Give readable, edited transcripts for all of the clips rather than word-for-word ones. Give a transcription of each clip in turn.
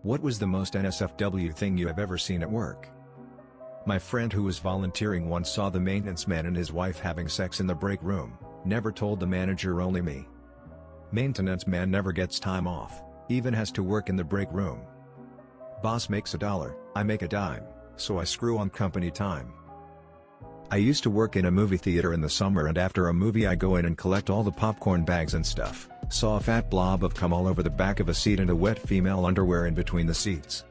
What was the most NSFW thing you have ever seen at work? My friend who was volunteering once saw the maintenance man and his wife having sex in the break room, never told the manager, only me. Maintenance man never gets time off, even has to work in the break room. Boss makes $1, I make a dime, so I screw on company time. I used to work in a movie theater in the summer, and after a movie I go in and collect all the popcorn bags and stuff. Saw a fat blob of cum all over the back of a seat and a wet female underwear in between the seats.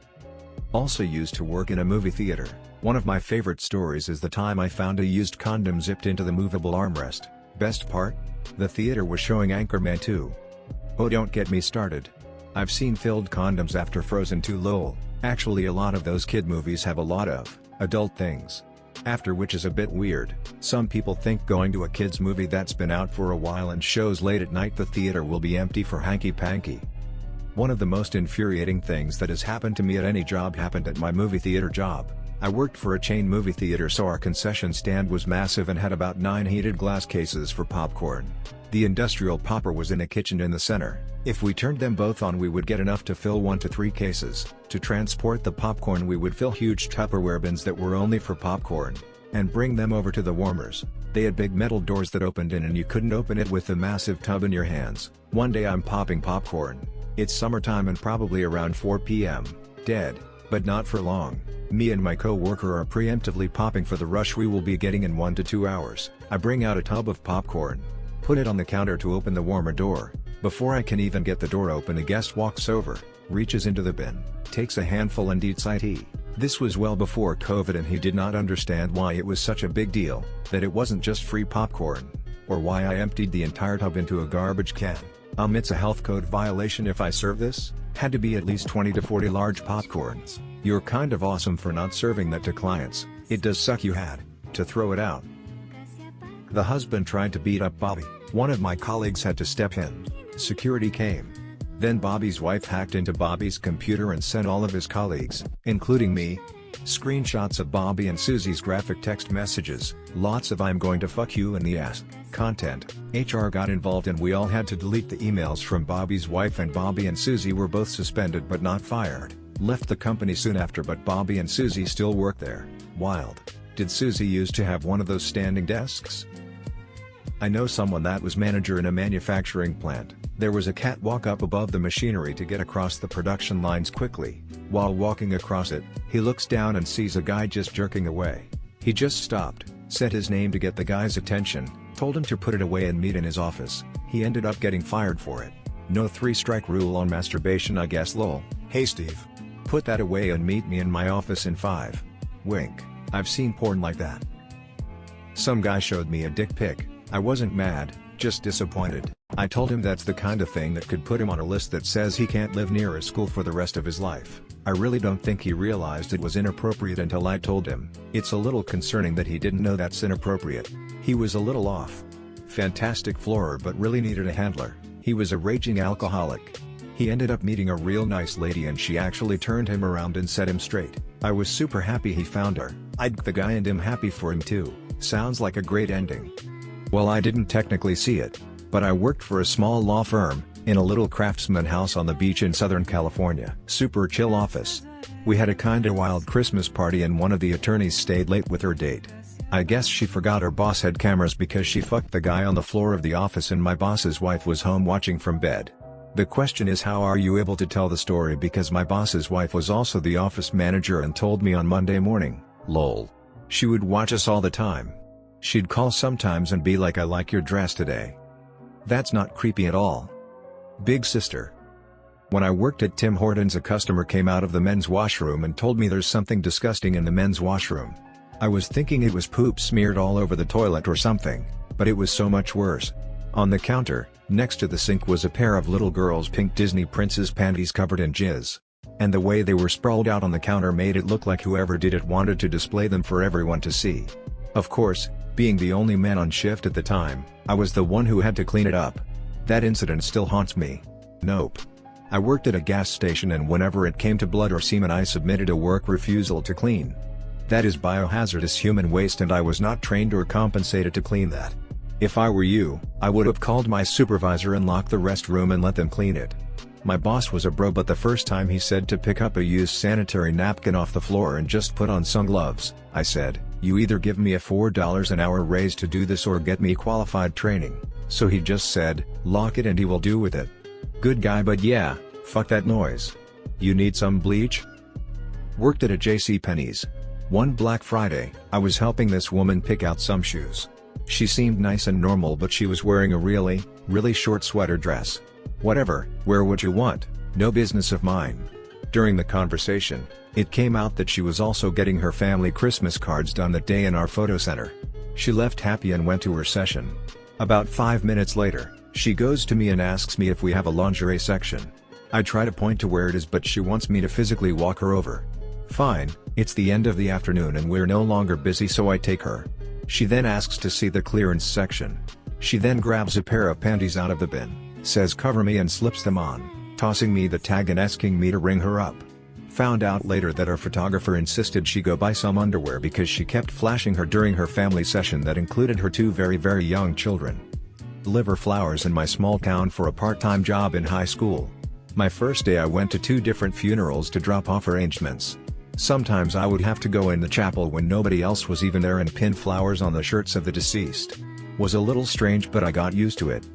Also used to work in a movie theater. One of my favorite stories is the time I found a used condom zipped into the movable armrest. Best part? The theater was showing Anchorman 2. Oh, don't get me started. I've seen filled condoms after Frozen 2 lol. Actually, a lot of those kid movies have a lot of adult things. After, which is a bit weird. Some people think going to a kids movie that's been out for a while and shows late at night the theater will be empty for hanky-panky. One of the most infuriating things that has happened to me at any job happened at my movie theater job. I worked for a chain movie theater, so our concession stand was massive and had about 9 heated glass cases for popcorn. The industrial popper was in a kitchen in the center. If we turned them both on, we would get enough to fill 1 to 3 cases. To transport the popcorn, we would fill huge Tupperware bins that were only for popcorn, and bring them over to the warmers. They had big metal doors that opened in, and you couldn't open it with the massive tub in your hands. One day I'm popping popcorn. It's summertime and probably around 4 p.m. Dead, but not for long. Me and my co-worker are preemptively popping for the rush we will be getting in 1 to 2 hours. I bring out a tub of popcorn, put it on the counter to open the warmer door. Before I can even get the door open, a guest walks over, reaches into the bin, takes a handful and eats it. This was well before COVID, and he did not understand why it was such a big deal, that it wasn't just free popcorn, or why I emptied the entire tub into a garbage can. It's a health code violation if I serve this. Had to be at least 20 to 40 large popcorns. You're kind of awesome for not serving that to clients. It does suck you had to throw it out. The husband tried to beat up Bobby. One of my colleagues had to step in. Security came. Then Bobby's wife hacked into Bobby's computer and sent all of his colleagues, including me, screenshots of Bobby and Susie's graphic text messages, lots of "I'm going to fuck you in the ass" content. HR got involved and we all had to delete the emails from Bobby's wife, and Bobby and Susie were both suspended but not fired. Left the company soon after, but Bobby and Susie still work there. Wild. Did Susie used to have one of those standing desks? I know someone that was manager in a manufacturing plant. There was a catwalk up above the machinery to get across the production lines quickly. While walking across it, he looks down and sees a guy just jerking away. He just stopped, said his name to get the guy's attention, told him to put it away and meet in his office. He ended up getting fired for it. No 3-strike rule on masturbation, I guess lol. Hey Steve. Put that away and meet me in my office in 5. Wink. I've seen porn like that. Some guy showed me a dick pic. I wasn't mad, just disappointed. I told him that's the kind of thing that could put him on a list that says he can't live near a school for the rest of his life. I really don't think he realized it was inappropriate until I told him. It's a little concerning that he didn't know that's inappropriate. He was a little off. Fantastic floorer, but really needed a handler. He was a raging alcoholic. He ended up meeting a real nice lady, and she actually turned him around and set him straight. I was super happy he found her. I'd the guy and I'm happy for him too. Sounds like a great ending. Well, I didn't technically see it, but I worked for a small law firm, in a little craftsman house on the beach in Southern California. Super chill office. We had a kinda wild Christmas party and one of the attorneys stayed late with her date. I guess she forgot her boss had cameras because she fucked the guy on the floor of the office, and my boss's wife was home watching from bed. The question is, how are you able to tell the story? Because my boss's wife was also the office manager and told me on Monday morning, lol. She would watch us all the time. She'd call sometimes and be like, "I like your dress today." That's not creepy at all. Big sister. When I worked at Tim Hortons, a customer came out of the men's washroom and told me there's something disgusting in the men's washroom. I was thinking it was poop smeared all over the toilet or something, but it was so much worse. On the counter, next to the sink, was a pair of little girls' pink Disney princess panties covered in jizz. And the way they were sprawled out on the counter made it look like whoever did it wanted to display them for everyone to see. Of course, being the only man on shift at the time, I was the one who had to clean it up. That incident still haunts me. Nope. I worked at a gas station, and whenever it came to blood or semen, I submitted a work refusal to clean. That is biohazardous human waste, and I was not trained or compensated to clean that. If I were you, I would have called my supervisor and locked the restroom and let them clean it. My boss was a bro, but the first time he said to pick up a used sanitary napkin off the floor and just put on some gloves, I said, "You either give me a $4 an hour raise to do this or get me qualified training." So he just said, "Lock it and he will do with it." Good guy, but yeah, fuck that noise. You need some bleach? Worked at a JCPenney's. One Black Friday, I was helping this woman pick out some shoes. She seemed nice and normal, but she was wearing a really short sweater dress. Whatever, wear what you want, no business of mine. During the conversation, it came out that she was also getting her family Christmas cards done that day in our photo center. She left happy and went to her session. About 5 minutes later, she goes to me and asks me if we have a lingerie section. I try to point to where it is, but she wants me to physically walk her over. Fine, it's the end of the afternoon and we're no longer busy, so I take her. She then asks to see the clearance section. She then grabs a pair of panties out of the bin, says cover me, and slips them on, tossing me the tag and asking me to ring her up. Found out later that our photographer insisted she go buy some underwear because she kept flashing her during her family session that included her two very young children. Deliver flowers in my small town for a part-time job in high school. My first day I went to 2 different funerals to drop off arrangements. Sometimes I would have to go in the chapel when nobody else was even there and pin flowers on the shirts of the deceased. Was a little strange, but I got used to it.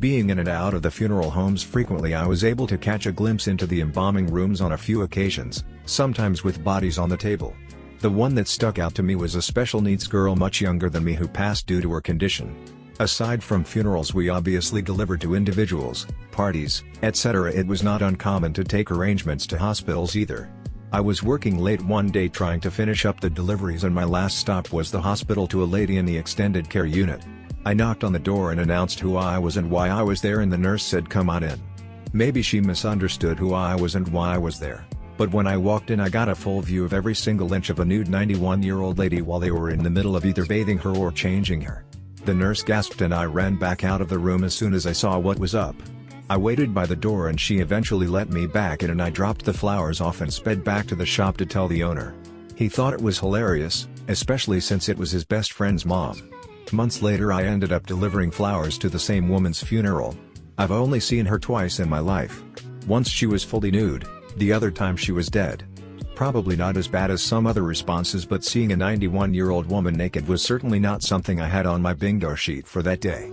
Being in and out of the funeral homes frequently, I was able to catch a glimpse into the embalming rooms on a few occasions, sometimes with bodies on the table. The one that stuck out to me was a special needs girl much younger than me who passed due to her condition. Aside from funerals we obviously delivered to individuals, parties, etc. It was not uncommon to take arrangements to hospitals either. I was working late one day trying to finish up the deliveries, and my last stop was the hospital to a lady in the extended care unit. I knocked on the door and announced who I was and why I was there, and the nurse said come on in. Maybe she misunderstood who I was and why I was there, but when I walked in I got a full view of every single inch of a nude 91-year-old lady while they were in the middle of either bathing her or changing her. The nurse gasped and I ran back out of the room as soon as I saw what was up. I waited by the door and she eventually let me back in, and I dropped the flowers off and sped back to the shop to tell the owner. He thought it was hilarious, especially since it was his best friend's mom. Months later I ended up delivering flowers to the same woman's funeral. I've only seen her twice in my life. Once she was fully nude, the other time she was dead. Probably not as bad as some other responses, but seeing a 91-year-old woman naked was certainly not something I had on my bingo sheet for that day.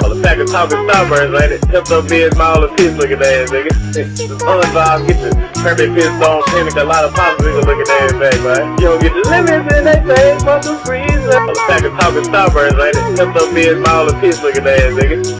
All the pack of talking Starburst, ain't it? Tipped up being small and piss looking ass, nigga. The SpongeBob get the Kermit piss on panic, a lot of popsicle looking ass back, man. You don't get the limits in that thing, mother freezer. All the pack of talking Starburst, ain't it? Tipped up being small and piss looking ass, nigga.